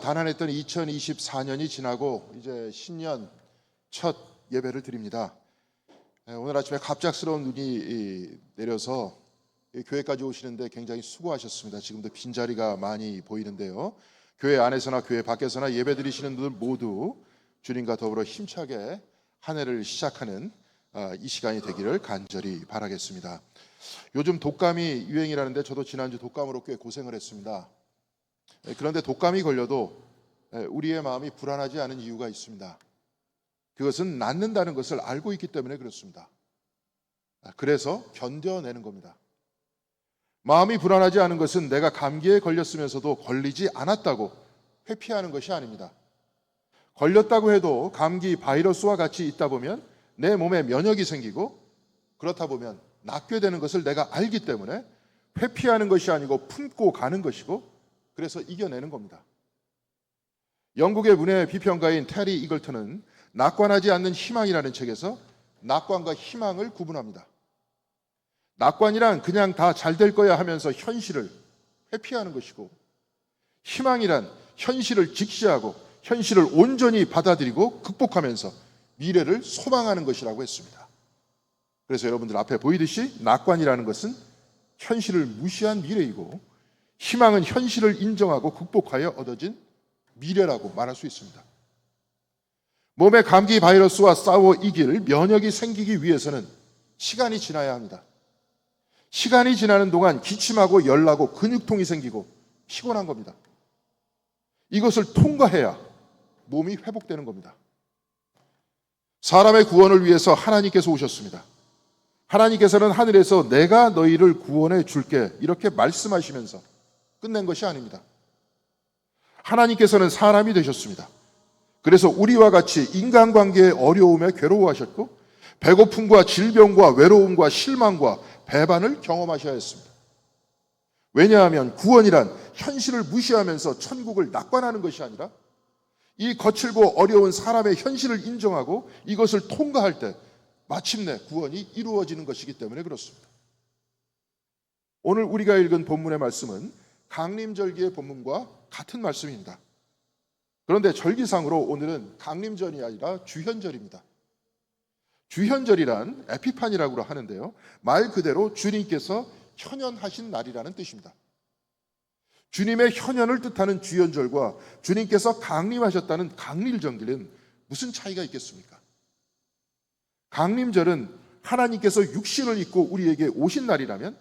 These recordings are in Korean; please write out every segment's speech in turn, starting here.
가난했던 2024년이 지나고 이제 신년 첫 예배를 드립니다. 오늘 아침에 갑작스러운 눈이 내려서 교회까지 오시는데 굉장히 수고하셨습니다. 지금도 빈자리가 많이 보이는데요. 교회 안에서나 교회 밖에서나 예배 드리시는 분들 모두 주님과 더불어 힘차게 한 해를 시작하는 이 시간이 되기를 간절히 바라겠습니다. 요즘 독감이 유행이라는데 저도 지난주 독감으로 꽤 고생을 했습니다. 그런데 독감이 걸려도 우리의 마음이 불안하지 않은 이유가 있습니다. 그것은 낫는다는 것을 알고 있기 때문에 그렇습니다. 그래서 견뎌내는 겁니다. 마음이 불안하지 않은 것은 내가 감기에 걸렸으면서도 걸리지 않았다고 회피하는 것이 아닙니다. 걸렸다고 해도 감기 바이러스와 같이 있다 보면 내 몸에 면역이 생기고 그렇다 보면 낫게 되는 것을 내가 알기 때문에 회피하는 것이 아니고 품고 가는 것이고 그래서 이겨내는 겁니다. 영국의 문예 비평가인 테리 이글턴은 낙관하지 않는 희망이라는 책에서 낙관과 희망을 구분합니다. 낙관이란 그냥 다 잘 될 거야 하면서 현실을 회피하는 것이고, 희망이란 현실을 직시하고 현실을 온전히 받아들이고 극복하면서 미래를 소망하는 것이라고 했습니다. 그래서 여러분들 앞에 보이듯이 낙관이라는 것은 현실을 무시한 미래이고, 희망은 현실을 인정하고 극복하여 얻어진 미래라고 말할 수 있습니다. 몸의 감기 바이러스와 싸워 이길 면역이 생기기 위해서는 시간이 지나야 합니다. 시간이 지나는 동안 기침하고 열나고 근육통이 생기고 피곤한 겁니다. 이것을 통과해야 몸이 회복되는 겁니다. 사람의 구원을 위해서 하나님께서 오셨습니다. 하나님께서는 하늘에서 내가 너희를 구원해 줄게 이렇게 말씀하시면서 끝낸 것이 아닙니다. 하나님께서는 사람이 되셨습니다. 그래서 우리와 같이 인간관계의 어려움에 괴로워하셨고 배고픔과 질병과 외로움과 실망과 배반을 경험하셔야 했습니다. 왜냐하면 구원이란 현실을 무시하면서 천국을 낙관하는 것이 아니라 이 거칠고 어려운 사람의 현실을 인정하고 이것을 통과할 때 마침내 구원이 이루어지는 것이기 때문에 그렇습니다. 오늘 우리가 읽은 본문의 말씀은 강림절기의 본문과 같은 말씀입니다. 그런데 절기상으로 오늘은 강림절이 아니라 주현절입니다. 주현절이란 에피파니라고 하는데요, 말 그대로 주님께서 현현하신 날이라는 뜻입니다. 주님의 현현을 뜻하는 주현절과 주님께서 강림하셨다는 강림절기는 무슨 차이가 있겠습니까? 강림절은 하나님께서 육신을 입고 우리에게 오신 날이라면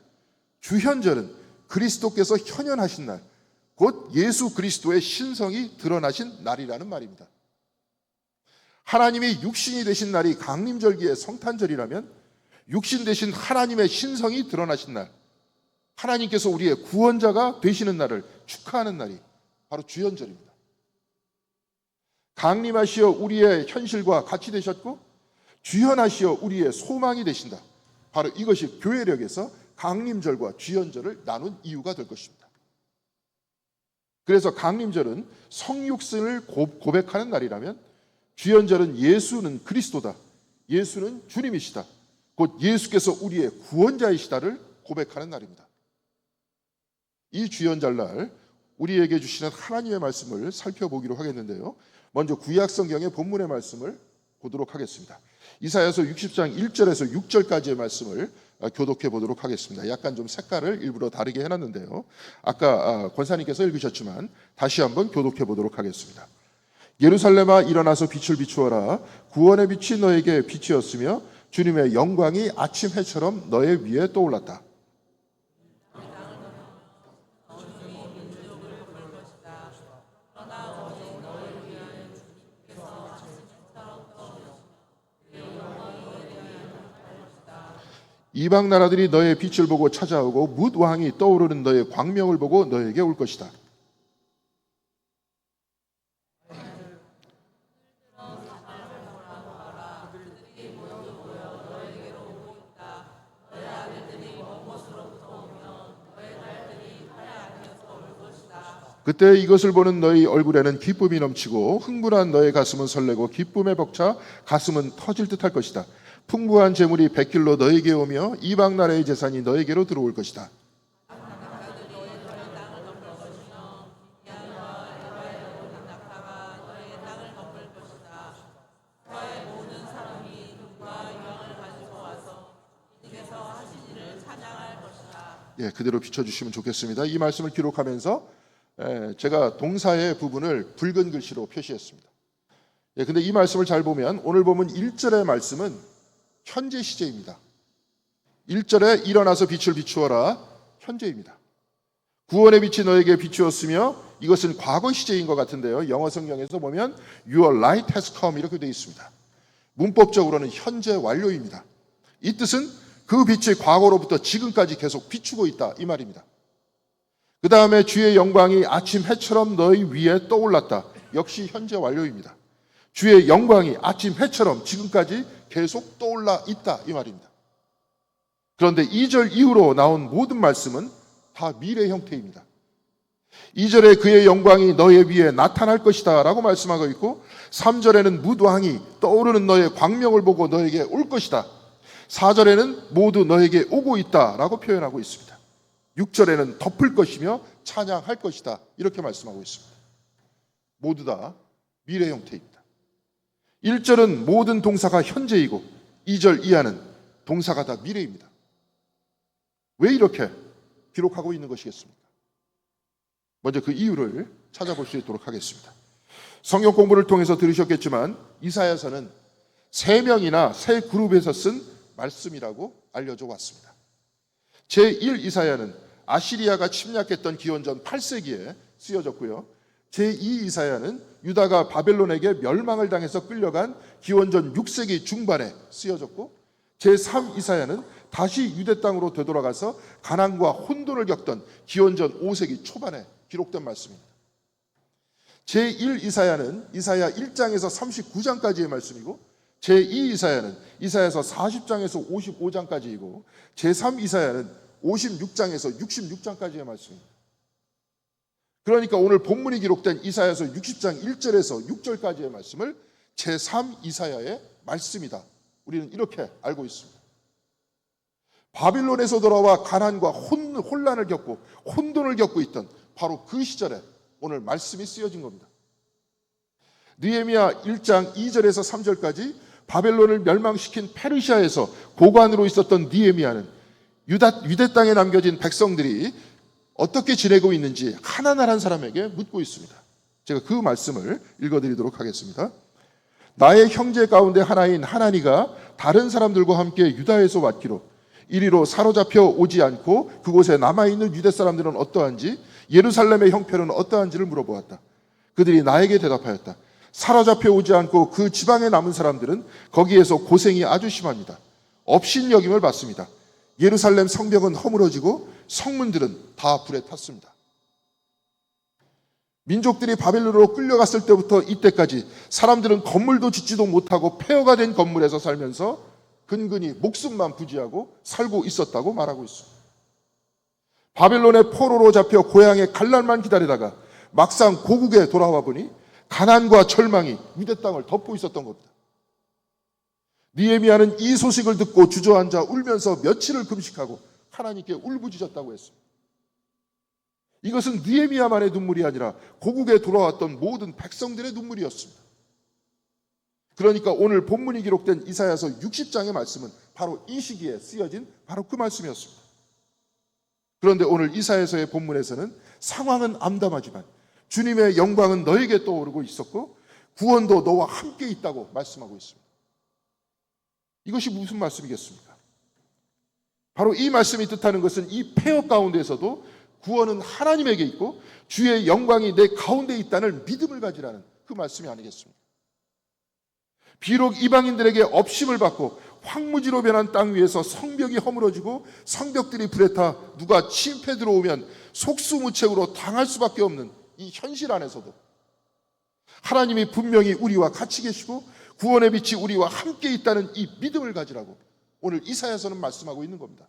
주현절은 그리스도께서 현현하신 날, 곧 예수 그리스도의 신성이 드러나신 날이라는 말입니다. 하나님이 육신이 되신 날이 강림절기의 성탄절이라면 육신 되신 하나님의 신성이 드러나신 날, 하나님께서 우리의 구원자가 되시는 날을 축하하는 날이 바로 주현절입니다. 강림하시어 우리의 현실과 같이 되셨고 주현하시어 우리의 소망이 되신다. 바로 이것이 교회력에서 강림절과 주현절을 나눈 이유가 될 것입니다. 그래서 강림절은 성육신을 고백하는 날이라면 주현절은 예수는 그리스도다, 예수는 주님이시다, 곧 예수께서 우리의 구원자이시다를 고백하는 날입니다. 이 주현절날 우리에게 주시는 하나님의 말씀을 살펴보기로 하겠는데요, 먼저 구약성경의 본문의 말씀을 보도록 하겠습니다. 이사야서 60장 1절에서 6절까지의 말씀을 교독해 보도록 하겠습니다. 약간 좀 색깔을 일부러 다르게 해놨는데요, 아까 권사님께서 읽으셨지만 다시 한번 교독해 보도록 하겠습니다. 예루살렘아 일어나서 빛을 비추어라. 구원의 빛이 너에게 빛이었으며 주님의 영광이 아침 해처럼 너의 위에 떠올랐다. 이방 나라들이 너의 빛을 보고 찾아오고 뭇 왕이 떠오르는 너의 광명을 보고 너에게 올 것이다. 그때 이것을 보는 너희 얼굴에는 기쁨이 넘치고 흥분한 너의 가슴은 설레고 기쁨에 벅차 가슴은 터질 듯할 것이다. 풍부한 재물이 백길로 너에게 오며 이방 나라의 재산이 너에게로 들어올 것이다. 그대로 비춰주시면 좋겠습니다. 이 말씀을 기록하면서 제가 동사의 부분을 붉은 글씨로 표시했습니다. 근데 이 말씀을 잘 보면 오늘 보면 1절의 말씀은 현재 시제입니다. 1절에 일어나서 빛을 비추어라, 현재입니다. 구원의 빛이 너에게 비추었으며, 이것은 과거 시제인 것 같은데요, 영어 성경에서 보면 Your light has come 이렇게 되어 있습니다. 문법적으로는 현재 완료입니다. 이 뜻은 그 빛이 과거로부터 지금까지 계속 비추고 있다, 이 말입니다. 그 다음에 주의 영광이 아침 해처럼 너희 위에 떠올랐다. 역시 현재 완료입니다. 주의 영광이 아침 해처럼 지금까지 계속 떠올라 있다, 이 말입니다. 그런데 2절 이후로 나온 모든 말씀은 다 미래 형태입니다. 2절에 그의 영광이 너의 위에 나타날 것이다 라고 말씀하고 있고, 3절에는 무도항이 떠오르는 너의 광명을 보고 너에게 올 것이다. 4절에는 모두 너에게 오고 있다 라고 표현하고 있습니다. 6절에는 덮을 것이며 찬양할 것이다 이렇게 말씀하고 있습니다. 모두 다 미래 형태입니다. 1절은 모든 동사가 현재이고 2절 이하는 동사가 다 미래입니다. 왜 이렇게 기록하고 있는 것이겠습니까? 먼저 그 이유를 찾아볼 수 있도록 하겠습니다. 성경 공부를 통해서 들으셨겠지만 이사야서는 3명이나 3그룹에서 쓴 말씀이라고 알려져 왔습니다. 제1 이사야는 아시리아가 침략했던 기원전 8세기에 쓰여졌고요. 제2 이사야는 유다가 바벨론에게 멸망을 당해서 끌려간 기원전 6세기 중반에 쓰여졌고, 제3 이사야는 다시 유대 땅으로 되돌아가서 가난과 혼돈을 겪던 기원전 5세기 초반에 기록된 말씀입니다. 제1 이사야는 이사야 1장에서 39장까지의 말씀이고, 제2 이사야는 이사야서 40장에서 55장까지이고, 제3 이사야는 56장에서 66장까지의 말씀입니다. 그러니까 오늘 본문이 기록된 이사야서 60장 1절에서 6절까지의 말씀을 제3 이사야의 말씀이다, 우리는 이렇게 알고 있습니다. 바빌론에서 돌아와 가난과 혼란을 겪고 혼돈을 겪고 있던 바로 그 시절에 오늘 말씀이 쓰여진 겁니다. 느헤미야 1장 2절에서 3절까지 바벨론을 멸망시킨 페르시아에서 고관으로 있었던 느헤미야는 유대 땅에 남겨진 백성들이 어떻게 지내고 있는지 하나나란 사람에게 묻고 있습니다. 제가 그 말씀을 읽어드리도록 하겠습니다. 나의 형제 가운데 하나인 하나니가 다른 사람들과 함께 유다에서 왔기로 이리로 사로잡혀 오지 않고 그곳에 남아있는 유대 사람들은 어떠한지, 예루살렘의 형편은 어떠한지를 물어보았다. 그들이 나에게 대답하였다. 사로잡혀 오지 않고 그 지방에 남은 사람들은 거기에서 고생이 아주 심합니다. 업신여김을 받습니다. 예루살렘 성벽은 허물어지고 성문들은 다 불에 탔습니다. 민족들이 바벨론으로 끌려갔을 때부터 이때까지 사람들은 건물도 짓지도 못하고 폐허가 된 건물에서 살면서 근근히 목숨만 부지하고 살고 있었다고 말하고 있습니다. 바벨론의 포로로 잡혀 고향의 갈 날만 기다리다가 막상 고국에 돌아와 보니 가난과 절망이 유대 땅을 덮고 있었던 겁니다. 느헤미야는 이 소식을 듣고 주저앉아 울면서 며칠을 금식하고 하나님께 울부짖었다고 했습니다. 이것은 느헤미야만의 눈물이 아니라 고국에 돌아왔던 모든 백성들의 눈물이었습니다. 그러니까 오늘 본문이 기록된 이사야서 60장의 말씀은 바로 이 시기에 쓰여진 바로 그 말씀이었습니다. 그런데 오늘 이사야서의 본문에서는 상황은 암담하지만 주님의 영광은 너에게 떠오르고 있었고 구원도 너와 함께 있다고 말씀하고 있습니다. 이것이 무슨 말씀이겠습니까? 바로 이 말씀이 뜻하는 것은 이 폐허 가운데에서도 구원은 하나님에게 있고 주의 영광이 내 가운데 있다는 믿음을 가지라는 그 말씀이 아니겠습니까? 비록 이방인들에게 업심을 받고 황무지로 변한 땅 위에서 성벽이 허물어지고 성벽들이 불에 타 누가 침패 들어오면 속수무책으로 당할 수밖에 없는 이 현실 안에서도 하나님이 분명히 우리와 같이 계시고 구원의 빛이 우리와 함께 있다는 이 믿음을 가지라고 오늘 이사야서는 말씀하고 있는 겁니다.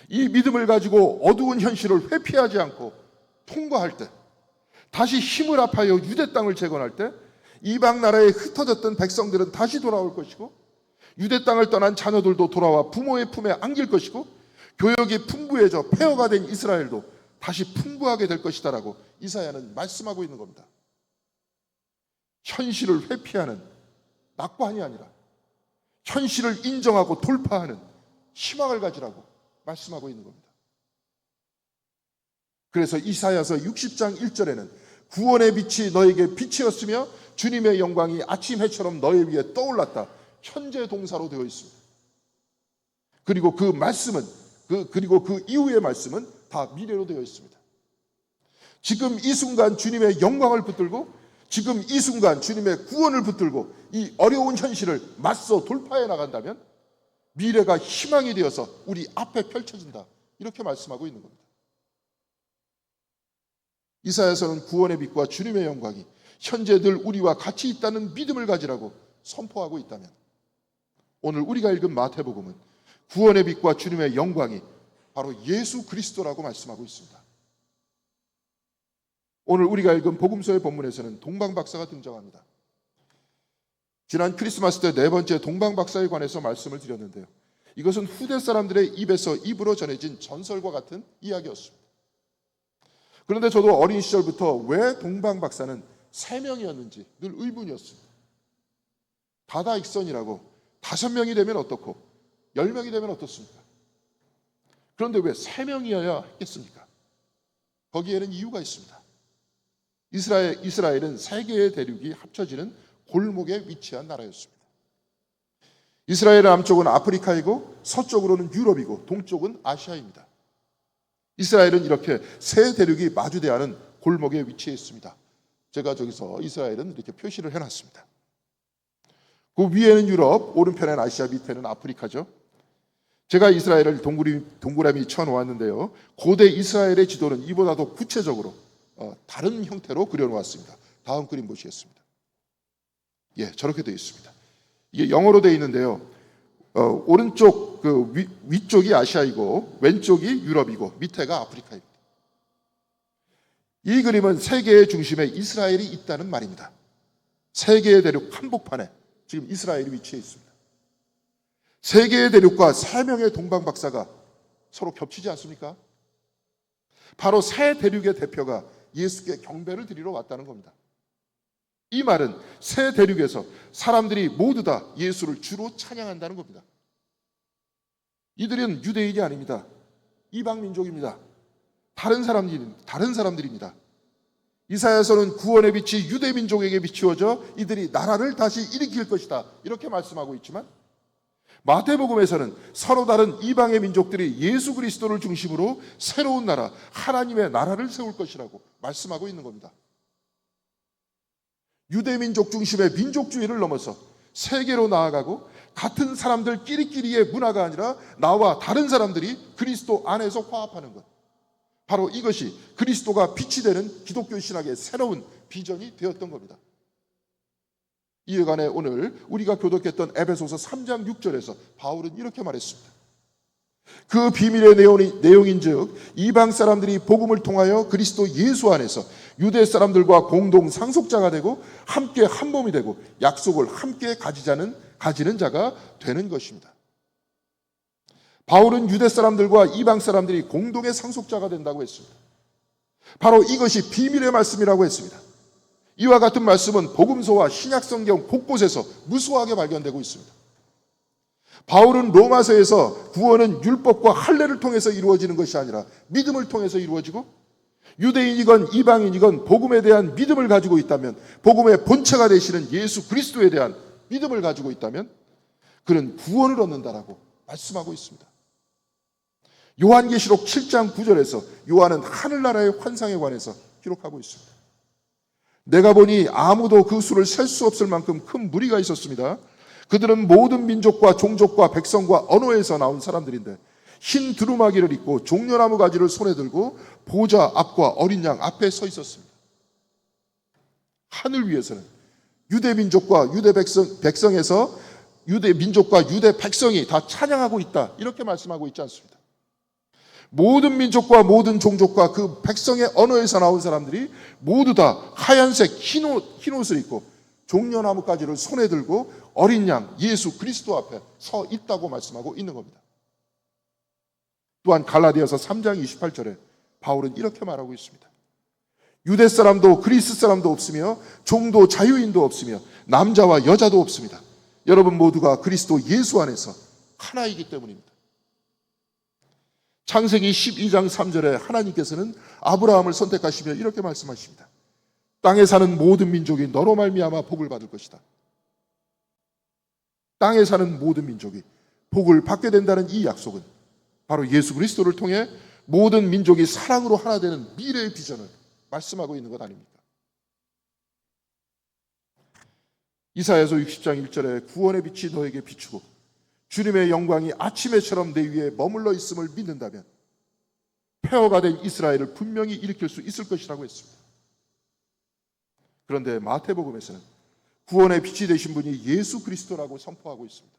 이 믿음을 가지고 어두운 현실을 회피하지 않고 통과할 때, 다시 힘을 합하여 유대 땅을 재건할 때 이방 나라에 흩어졌던 백성들은 다시 돌아올 것이고 유대 땅을 떠난 자녀들도 돌아와 부모의 품에 안길 것이고 교역이 풍부해져 폐허가 된 이스라엘도 다시 풍부하게 될 것이다라고 이사야는 말씀하고 있는 겁니다. 현실을 회피하는 낙관이 아니라 현실을 인정하고 돌파하는 희망을 가지라고 말씀하고 있는 겁니다. 그래서 이사야서 60장 1절에는 구원의 빛이 너에게 빛이었으며 주님의 영광이 아침 해처럼 너희 위에 떠올랐다. 현재 동사로 되어 있습니다. 그리고 그 말씀은 그리고 그 이후의 말씀은 다 미래로 되어 있습니다. 지금 이 순간 주님의 영광을 붙들고 지금 이 순간 주님의 구원을 붙들고 이 어려운 현실을 맞서 돌파해 나간다면 미래가 희망이 되어서 우리 앞에 펼쳐진다. 이렇게 말씀하고 있는 겁니다. 이사야서는 구원의 빛과 주님의 영광이 현재 늘 우리와 같이 있다는 믿음을 가지라고 선포하고 있다면 오늘 우리가 읽은 마태복음은 구원의 빛과 주님의 영광이 바로 예수 그리스도라고 말씀하고 있습니다. 오늘 우리가 읽은 복음서의 본문에서는 동방박사가 등장합니다. 지난 크리스마스 때 네 번째 동방박사에 관해서 말씀을 드렸는데요. 이것은 후대 사람들의 입에서 입으로 전해진 전설과 같은 이야기였습니다. 그런데 저도 어린 시절부터 왜 동방박사는 3명이었는지 늘 의문이었습니다. 다다익선이라고 5명이 되면 어떻고 10명이 되면 어떻습니까? 그런데 왜 3명이어야 했겠습니까? 거기에는 이유가 있습니다. 이스라엘은 3개의 대륙이 합쳐지는 골목에 위치한 나라였습니다. 이스라엘의 남쪽은 아프리카이고 서쪽으로는 유럽이고 동쪽은 아시아입니다. 이스라엘은 이렇게 세 대륙이 마주대하는 골목에 위치해 있습니다. 제가 저기서 이스라엘은 이렇게 표시를 해놨습니다. 그 위에는 유럽, 오른편엔 아시아, 밑에는 아프리카죠. 제가 이스라엘을 동그라미 쳐놓았는데요. 고대 이스라엘의 지도는 이보다도 구체적으로 다른 형태로 그려놓았습니다. 다음 그림 보시겠습니다. 예, 저렇게 되어 있습니다. 이게 영어로 되어 있는데요. 오른쪽 위쪽이 아시아이고 왼쪽이 유럽이고 밑에가 아프리카입니다. 이 그림은 세계의 중심에 이스라엘이 있다는 말입니다. 세계의 대륙 한복판에 지금 이스라엘이 위치해 있습니다. 세계의 대륙과 3명의 동방박사가 서로 겹치지 않습니까? 바로 세 대륙의 대표가 예수께 경배를 드리러 왔다는 겁니다. 이 말은 세 대륙에서 사람들이 모두 다 예수를 주로 찬양한다는 겁니다. 이들은 유대인이 아닙니다. 이방 민족입니다. 다른 사람들입니다. 이사야서는 구원의 빛이 유대 민족에게 비추어져 이들이 나라를 다시 일으킬 것이다. 이렇게 말씀하고 있지만 마태복음에서는 서로 다른 이방의 민족들이 예수 그리스도를 중심으로 새로운 나라, 하나님의 나라를 세울 것이라고 말씀하고 있는 겁니다. 유대 민족 중심의 민족주의를 넘어서 세계로 나아가고 같은 사람들끼리의 문화가 아니라 나와 다른 사람들이 그리스도 안에서 화합하는 것. 바로 이것이 그리스도가 빛이 되는 기독교 신학의 새로운 비전이 되었던 겁니다. 이에 관해 오늘 우리가 교독했던 에베소서 3장 6절에서 바울은 이렇게 말했습니다. 그 비밀의 내용인즉 이방 사람들이 복음을 통하여 그리스도 예수 안에서 유대 사람들과 공동 상속자가 되고 함께 한 몸이 되고 약속을 함께 가지는 자가 되는 것입니다. 바울은 유대 사람들과 이방 사람들이 공동의 상속자가 된다고 했습니다. 바로 이것이 비밀의 말씀이라고 했습니다. 이와 같은 말씀은 복음서와 신약성경 곳곳에서 무수하게 발견되고 있습니다. 바울은 로마서에서 구원은 율법과 할례를 통해서 이루어지는 것이 아니라 믿음을 통해서 이루어지고 유대인이건 이방인이건 복음에 대한 믿음을 가지고 있다면 복음의 본체가 되시는 예수 그리스도에 대한 믿음을 가지고 있다면 그는 구원을 얻는다라고 말씀하고 있습니다. 요한계시록 7장 9절에서 요한은 하늘나라의 환상에 관해서 기록하고 있습니다. 내가 보니 아무도 그 수를 셀 수 없을 만큼 큰 무리가 있었습니다. 그들은 모든 민족과 종족과 백성과 언어에서 나온 사람들인데 흰 두루마기를 입고 종려나무 가지를 손에 들고 보좌 앞과 어린 양 앞에 서 있었습니다. 하늘 위에서는 유대 민족과 유대 백성에서 유대 민족과 유대 백성이 다 찬양하고 있다. 이렇게 말씀하고 있지 않습니다. 모든 민족과 모든 종족과 그 백성의 언어에서 나온 사람들이 모두 다 하얀색 흰 옷을 입고 종려나무 가지를 손에 들고 어린 양 예수 그리스도 앞에 서 있다고 말씀하고 있는 겁니다. 또한 갈라디아서 3장 28절에 바울은 이렇게 말하고 있습니다. 유대 사람도 그리스 사람도 없으며 종도 자유인도 없으며 남자와 여자도 없습니다. 여러분 모두가 그리스도 예수 안에서 하나이기 때문입니다. 창세기 12장 3절에 하나님께서는 아브라함을 선택하시며 이렇게 말씀하십니다. 땅에 사는 모든 민족이 너로 말미암아 복을 받을 것이다. 땅에 사는 모든 민족이 복을 받게 된다는 이 약속은 바로 예수 그리스도를 통해 모든 민족이 사랑으로 하나 되는 미래의 비전을 말씀하고 있는 것 아닙니까? 이사야서 60장 1절에 구원의 빛이 너에게 비추고 주님의 영광이 아침에처럼 내 위에 머물러 있음을 믿는다면 폐허가 된 이스라엘을 분명히 일으킬 수 있을 것이라고 했습니다. 그런데 마태복음에서는 구원의 빛이 되신 분이 예수 그리스도라고 선포하고 있습니다.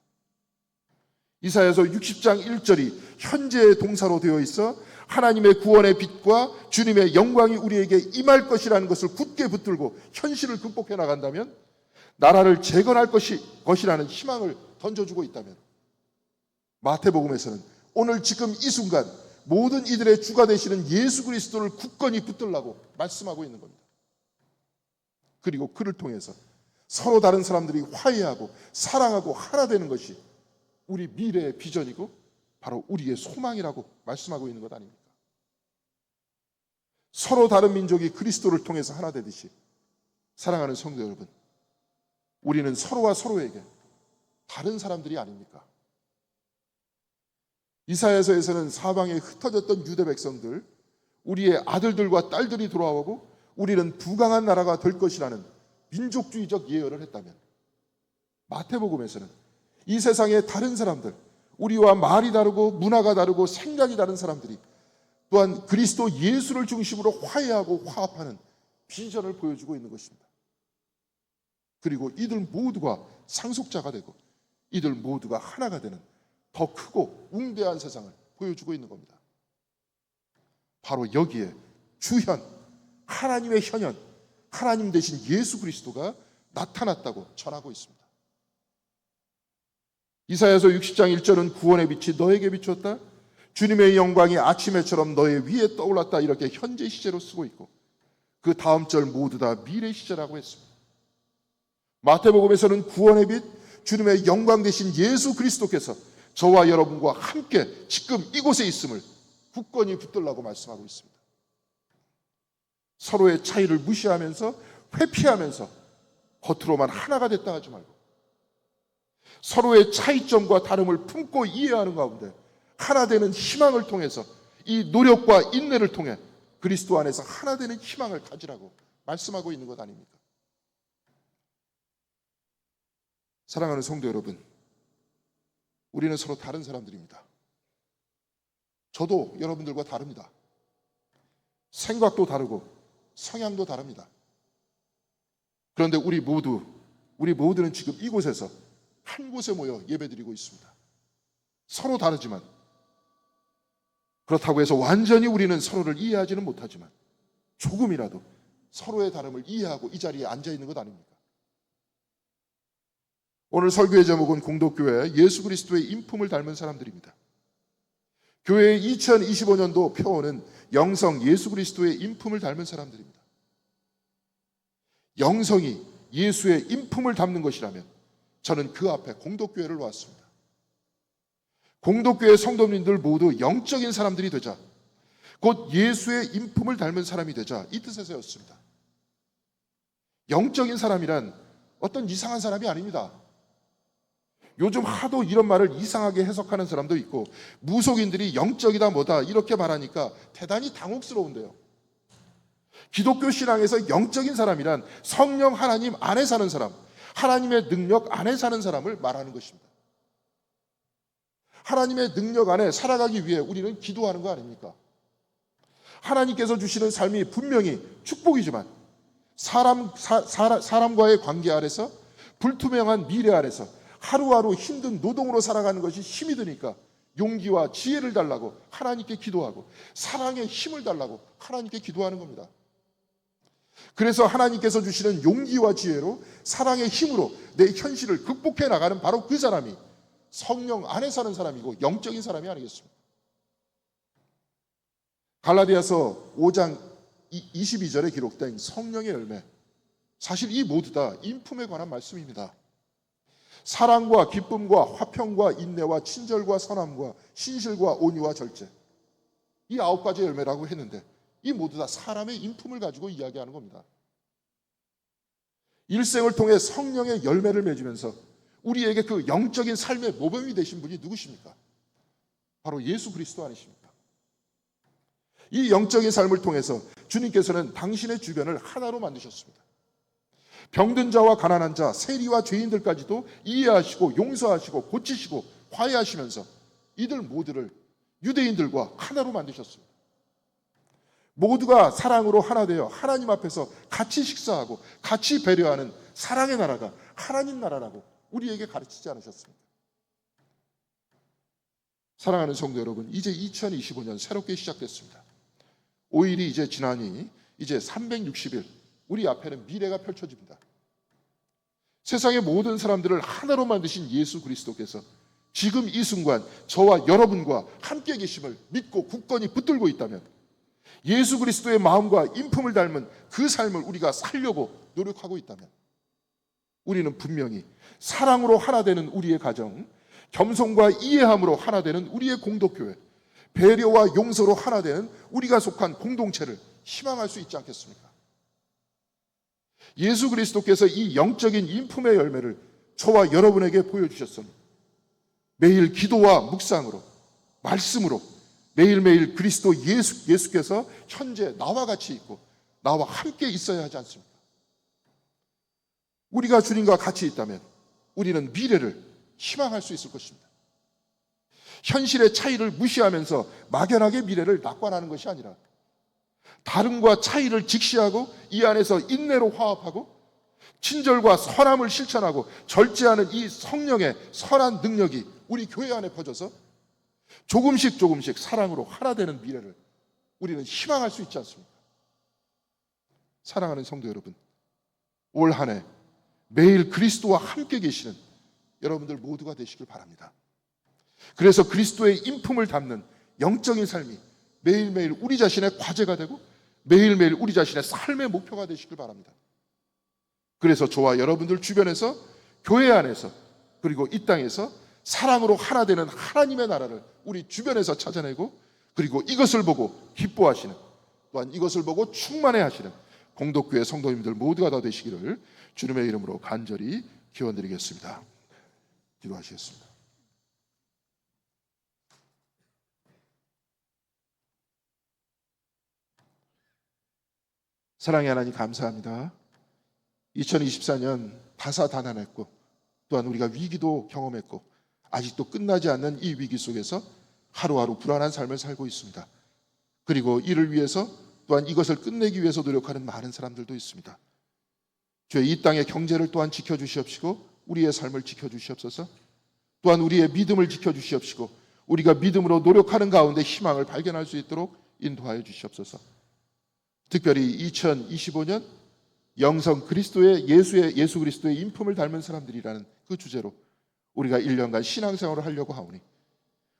이사야서 60장 1절이 현재의 동사로 되어 있어 하나님의 구원의 빛과 주님의 영광이 우리에게 임할 것이라는 것을 굳게 붙들고 현실을 극복해 나간다면, 나라를 재건할 것이라는 희망을 던져주고 있다면, 마태복음에서는 오늘 지금 이 순간 모든 이들의 주가 되시는 예수 그리스도를 굳건히 붙들라고 말씀하고 있는 겁니다. 그리고 그를 통해서 서로 다른 사람들이 화해하고 사랑하고 하나 되는 것이 우리 미래의 비전이고 바로 우리의 소망이라고 말씀하고 있는 것 아닙니까? 서로 다른 민족이 그리스도를 통해서 하나 되듯이, 사랑하는 성도 여러분, 우리는 서로와 서로에게 다른 사람들이 아닙니까? 이사야서에서는 사방에 흩어졌던 유대 백성들, 우리의 아들들과 딸들이 돌아오고 우리는 부강한 나라가 될 것이라는 민족주의적 예언을 했다면, 마태복음에서는 이 세상의 다른 사람들, 우리와 말이 다르고 문화가 다르고 생각이 다른 사람들이 또한 그리스도 예수를 중심으로 화해하고 화합하는 비전을 보여주고 있는 것입니다. 그리고 이들 모두가 상속자가 되고 이들 모두가 하나가 되는 더 크고 웅대한 세상을 보여주고 있는 겁니다. 바로 여기에 주현, 하나님의 현현, 하나님 대신 예수 그리스도가 나타났다고 전하고 있습니다. 이사야서 60장 1절은 구원의 빛이 너에게 비추었다, 주님의 영광이 아침에처럼 너의 위에 떠올랐다, 이렇게 현재 시제로 쓰고 있고, 그 다음 절 모두 다 미래 시제라고 했습니다. 마태복음에서는 구원의 빛, 주님의 영광 대신 예수 그리스도께서 저와 여러분과 함께 지금 이곳에 있음을 굳건히 붙들라고 말씀하고 있습니다. 서로의 차이를 무시하면서 회피하면서 겉으로만 하나가 됐다 하지 말고, 서로의 차이점과 다름을 품고 이해하는 가운데 하나 되는 희망을 통해서, 이 노력과 인내를 통해 그리스도 안에서 하나 되는 희망을 가지라고 말씀하고 있는 것 아닙니까? 사랑하는 성도 여러분, 우리는 서로 다른 사람들입니다. 저도 여러분들과 다릅니다. 생각도 다르고 성향도 다릅니다. 그런데 우리 모두는 지금 이곳에서 한 곳에 모여 예배드리고 있습니다. 서로 다르지만, 그렇다고 해서 완전히 우리는 서로를 이해하지는 못하지만 조금이라도 서로의 다름을 이해하고 이 자리에 앉아 있는 것 아닙니까? 오늘 설교의 제목은 공동교회 예수 그리스도의 인품을 닮은 사람들입니다. 교회의 2025년도 표어는 영성 예수 그리스도의 인품을 닮은 사람들입니다. 영성이 예수의 인품을 담는 것이라면 저는 그 앞에 공동교회를 놓았습니다. 공동교회 성도님들 모두 영적인 사람들이 되자, 곧 예수의 인품을 닮은 사람이 되자, 이 뜻에서였습니다. 영적인 사람이란 어떤 이상한 사람이 아닙니다. 요즘 하도 이런 말을 이상하게 해석하는 사람도 있고, 무속인들이 영적이다 뭐다 이렇게 말하니까 대단히 당혹스러운데요. 기독교 신앙에서 영적인 사람이란 성령 하나님 안에 사는 사람, 하나님의 능력 안에 사는 사람을 말하는 것입니다. 하나님의 능력 안에 살아가기 위해 우리는 기도하는 거 아닙니까? 하나님께서 주시는 삶이 분명히 축복이지만 사람과의 관계 아래서, 불투명한 미래 아래서 하루하루 힘든 노동으로 살아가는 것이 힘이 드니까 용기와 지혜를 달라고 하나님께 기도하고, 사랑의 힘을 달라고 하나님께 기도하는 겁니다. 그래서 하나님께서 주시는 용기와 지혜로, 사랑의 힘으로 내 현실을 극복해 나가는 바로 그 사람이 성령 안에 사는 사람이고 영적인 사람이 아니겠습니까? 갈라디아서 5장 22절에 기록된 성령의 열매, 사실 이 모두 다 인품에 관한 말씀입니다. 사랑과 기쁨과 화평과 인내와 친절과 선함과 신실과 온유와 절제, 이 9가지 열매라고 했는데 이 모두 다 사람의 인품을 가지고 이야기하는 겁니다. 일생을 통해 성령의 열매를 맺으면서 우리에게 그 영적인 삶의 모범이 되신 분이 누구십니까? 바로 예수 그리스도 아니십니까? 이 영적인 삶을 통해서 주님께서는 당신의 주변을 하나로 만드셨습니다. 병든 자와 가난한 자, 세리와 죄인들까지도 이해하시고 용서하시고 고치시고 화해하시면서 이들 모두를 유대인들과 하나로 만드셨습니다. 모두가 사랑으로 하나 되어 하나님 앞에서 같이 식사하고 같이 배려하는 사랑의 나라가 하나님 나라라고 우리에게 가르치지 않으셨습니까? 사랑하는 성도 여러분, 이제 2025년 새롭게 시작됐습니다. 5일이 이제 지나니 이제 360일 우리 앞에는 미래가 펼쳐집니다. 세상의 모든 사람들을 하나로 만드신 예수 그리스도께서 지금 이 순간 저와 여러분과 함께 계심을 믿고 굳건히 붙들고 있다면 예수 그리스도의 마음과 인품을 닮은 그 삶을 우리가 살려고 노력하고 있다면 우리는 분명히 사랑으로 하나 되는 우리의 가정, 겸손과 이해함으로 하나 되는 우리의 공동교회, 배려와 용서로 하나 되는 우리가 속한 공동체를 희망할 수 있지 않겠습니까? 예수 그리스도께서 이 영적인 인품의 열매를 저와 여러분에게 보여주셨습니다. 매일 기도와 묵상으로, 말씀으로 매일매일 그리스도 예수께서 현재 나와 같이 있고 나와 함께 있어야 하지 않습니까? 우리가 주님과 같이 있다면 우리는 미래를 희망할 수 있을 것입니다. 현실의 차이를 무시하면서 막연하게 미래를 낙관하는 것이 아니라 다름과 차이를 직시하고 이 안에서 인내로 화합하고 친절과 선함을 실천하고 절제하는 이 성령의 선한 능력이 우리 교회 안에 퍼져서 조금씩 사랑으로 하나 되는 미래를 우리는 희망할 수 있지 않습니까? 사랑하는 성도 여러분, 올 한 해 매일 그리스도와 함께 계시는 여러분들 모두가 되시길 바랍니다. 그래서 그리스도의 인품을 담는 영적인 삶이 매일매일 우리 자신의 과제가 되고 매일매일 우리 자신의 삶의 목표가 되시길 바랍니다. 그래서 저와 여러분들 주변에서, 교회 안에서, 그리고 이 땅에서 사랑으로 하나 되는 하나님의 나라를 우리 주변에서 찾아내고, 그리고 이것을 보고 기뻐하시는, 또한 이것을 보고 충만해 하시는 공덕교회 성도님들 모두가 다 되시기를 주님의 이름으로 간절히 기원드리겠습니다. 기도하시겠습니다. 사랑의 하나님, 감사합니다. 2024년 다사다난했고 또한 우리가 위기도 경험했고 아직도 끝나지 않는 이 위기 속에서 하루하루 불안한 삶을 살고 있습니다. 그리고 이를 위해서 또한 이것을 끝내기 위해서 노력하는 많은 사람들도 있습니다. 주여, 이 땅의 경제를 또한 지켜주시옵시고 우리의 삶을 지켜주시옵소서. 또한 우리의 믿음을 지켜주시옵시고 우리가 믿음으로 노력하는 가운데 희망을 발견할 수 있도록 인도하여 주시옵소서. 특별히 2025년 영성 그리스도의 예수 그리스도의 인품을 닮은 사람들이라는 그 주제로 우리가 1년간 신앙생활을 하려고 하오니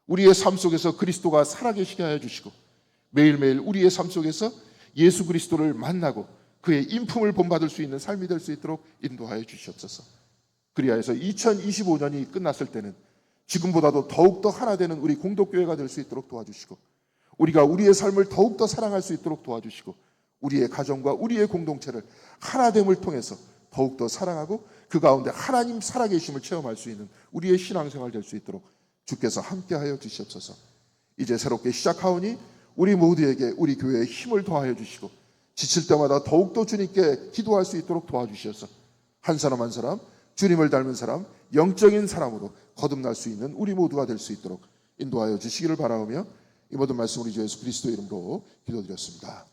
우리의 삶 속에서 그리스도가 살아계시게 하여 주시고 매일매일 우리의 삶 속에서 예수 그리스도를 만나고 그의 인품을 본받을 수 있는 삶이 될 수 있도록 인도하여 주시옵소서. 그리하여서 2025년이 끝났을 때는 지금보다도 더욱더 하나 되는 우리 공동교회가 될 수 있도록 도와주시고 우리가 우리의 삶을 더욱더 사랑할 수 있도록 도와주시고 우리의 가정과 우리의 공동체를 하나됨을 통해서 더욱더 사랑하고 그 가운데 하나님 살아계심을 체험할 수 있는 우리의 신앙생활 될 수 있도록 주께서 함께하여 주시옵소서. 이제 새롭게 시작하오니 우리 모두에게 우리 교회에 힘을 더하여 주시고 지칠 때마다 더욱더 주님께 기도할 수 있도록 도와주셔서 한 사람 한 사람 주님을 닮은 사람, 영적인 사람으로 거듭날 수 있는 우리 모두가 될 수 있도록 인도하여 주시기를 바라오며 이 모든 말씀 우리 주 예수 그리스도 이름으로 기도드렸습니다.